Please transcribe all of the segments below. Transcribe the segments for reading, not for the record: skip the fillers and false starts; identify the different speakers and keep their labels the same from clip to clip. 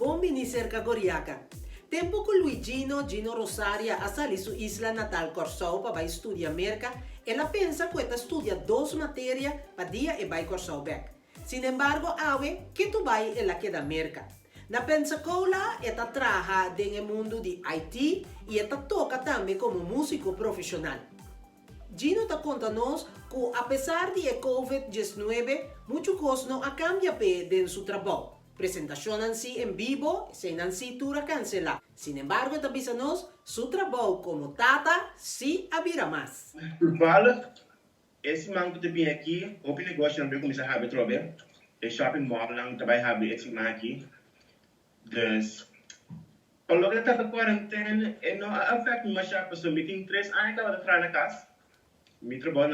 Speaker 1: Gombini cerca Goriaka. Tempu con Luigino, Gino Rosaria a sali su isla natal Kòrsou para vai studia Merka e la Pensacola studia 2 matérias para dia e vai Kòrsou back. Sin embargo, awe que tu vai e la queda Merka. Na Pensacola é a traha dentro do mundo de IT e ela toca também como músico profissional. Gino ta conta-nos que, apesar de COVID-19, muchas coisas não cambiam dentro do trabalho. Presentação em si em vivo, sem si tura cancelar. Sin embargo, ta bisa-nos, su trabalho como tata, si a bira mais.
Speaker 2: Fala, esse mango que tem aqui, o negócio não vai começar a trabalhar. O shopping mall não vai abrir esse mango aqui. Dus, kalau kita tak quarantine, não afeta mais a pessoa. Me tem 3 anos que eu trabalho na casa. Me trabalho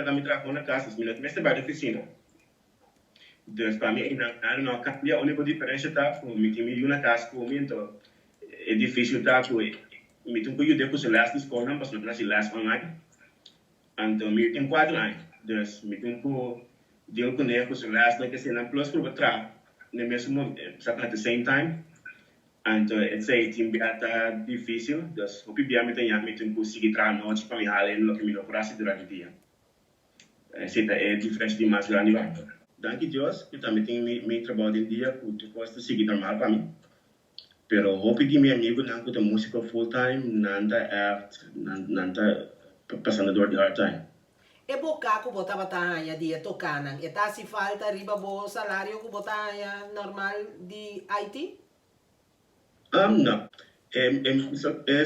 Speaker 2: na casa, me mexe bem da oficina. Dus para mim, não cambia a única diferença tá, me tem na casa comigo, é difícil tá, me tem que ajudar com os lastes com não, mas não nasce last online. Então me tem 4 anos, dus me tem que deal com ele com os lastes, que se não plus por outra, nem mesmo at the same time. Então team tá difícil, dus o PBA me tem que seguir trabalhar noite para me haler no que me não praxe durante o dia. Essa é a diferença de mais grande. Danke Deus, eu também tenho meu trabalho em dia, que posso seguir normal para mim. Pero hope que meu amigo não tem música full time, não tá passando dor de hard time.
Speaker 1: E boca que bota batalha de tocanan, e tá se falta riba bo salário que batalha normal de IT?
Speaker 2: Não. É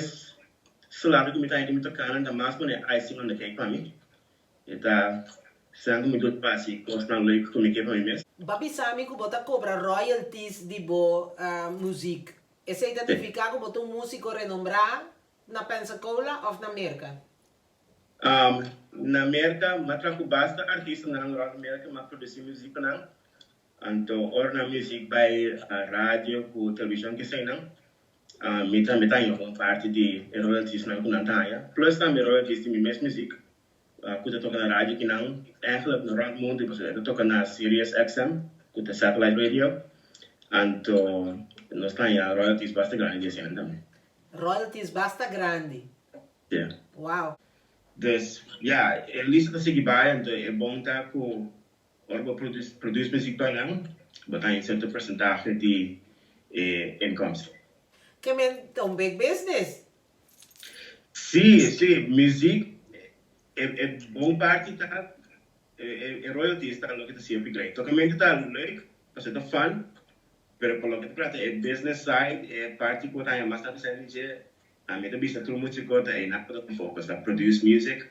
Speaker 2: salário que me tá indo tocando, ainda mais quando é icing on the cake para mim. Então, sangue me dá passe, custa leite que me quer para mim mesmo.
Speaker 1: Babi sabe que bota cobra royalties de bo Muzik. Esse identifica que bota músico renombrado na Pensacola ou na Merka?
Speaker 2: Na Merka, matran ko basta artista na ng Merka mag-produce música na. Então, or na music by rádio com televisão que sei não. Mita yung parte de royalties na kunantaya. Plus também royalties de minha music. Kuta toca na rádio que não, eigenlijk no round mundo, eu toca na Sirius XM, kuta satellite radio. Então, nós temos royalties bastante grande assim também.
Speaker 1: Royalties bastante grande.
Speaker 2: Yeah.
Speaker 1: Wow.
Speaker 2: Dus, ja, lista tá seguir bem, então é bom tá com orbo produz música para não, botar em certo percentagem de incomes.
Speaker 1: Que é um big business.
Speaker 2: Sim, música é bom parte tá, royalties tá no que tá sempre great. Totalmente tá leuk, você tá fun, pero por lo que trata é business side, é parte que tá mais tá pensando de a meta bisa tudo músico tá aí na para focus tá produce music,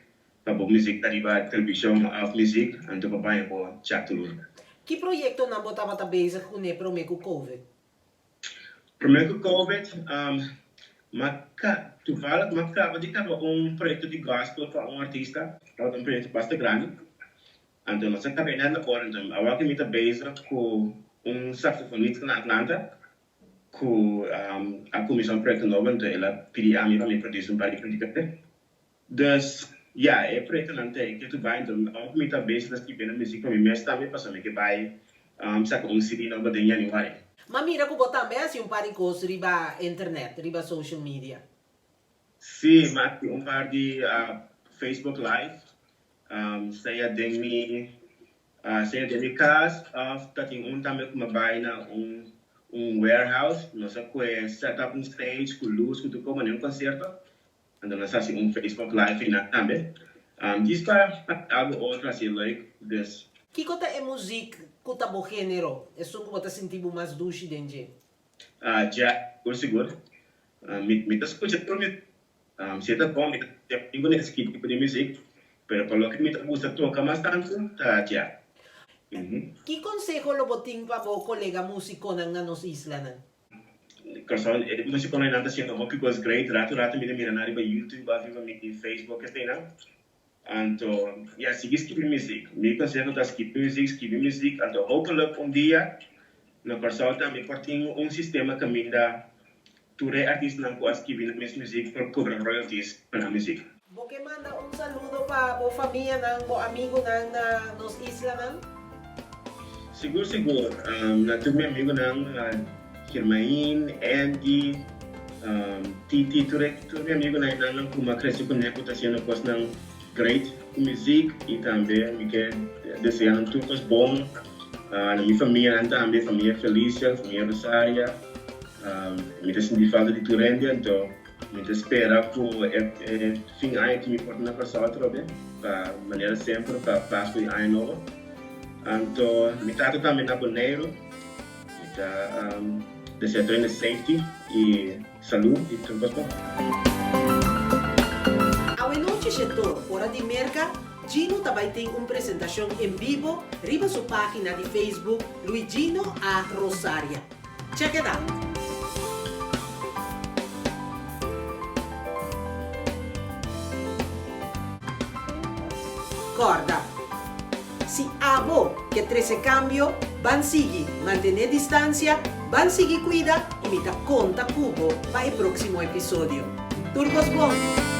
Speaker 2: para boa música tá riba televisão of music, então papai po chat tudo.
Speaker 1: Que projeto na botava tá bezig com o primeiro COVID?
Speaker 2: Primeiro COVID, toevallig ik heb proyecto de gospel para artista, dat proyecto bastante grande. Então, nós acabamos net na hora, então, agora que me tá bezig com saxofonista na Atlanta, com a comissão proyecto novo, então ela pediu a mim para me produzir par de projetos. Dus, ja, é proyecto não tem, que tu vai, então, agora que me tá bezig, das que vem a música para mim, mas também para saber que vai, saca CD novo de ano vai.
Speaker 1: Mas mira que botar também assim par de coisas riba internet, riba social media.
Speaker 2: Sim, mas par de Facebook Live, saya demi casa, dat in também com uma baina warehouse, nós que set up stage com luz, com tudo em concerto, então nós assim Facebook Live na também. Disso algo outro assim like this.
Speaker 1: Que cota é música, cota bo gênero, é só que bota sentido mais duche dentro.
Speaker 2: Já, por seguro. Me tá escutando por mim. Se tá bom, tenho nesse tipo de música, pero por lo que me gusta tocar mais tanto, tá já.
Speaker 1: Que consejo lo boting para bo colega músico na nos isla na?
Speaker 2: Kòrsou, músico não está sendo uma coisa great, rato me mira na riba YouTube, viva me Facebook até não. Então, ja, sigue skip music. Me consigo tá skip music, então hopelijk dia na Kòrsou também tem sistema kaminda ture artista não pode skip music para cobrar royalties para music.
Speaker 1: Vou que manda saludo para bo família ng bo amigo na nos isla na?
Speaker 2: Seguro. Na tudo meu amigo não Kirmain, Andy, Titi, tudo meu amigo na Irlanda, como cresci com ele, está sendo coisa great com Muzik e também me quer desejar tudo coisa bom. Na minha família também, família Felícia, família Rosaria, me está sentindo falta de Turende, então me espera que o fim de ano que me pode na passar também, para maneira sempre para passar o ano novo. Então, me trata também na Boneiro, me está desejando safety e saúde e tudo bom.
Speaker 1: Ao noite setor, hora de Merka, Gino também tem uma apresentação em vivo, riba sua página de Facebook, Luigino a Rosaria. Check it out! Corda! Si abo que trece cambio, bansigi, mantener distancia, bansigikwida y mita conta cubo para el próximo episodio. Turcos bom!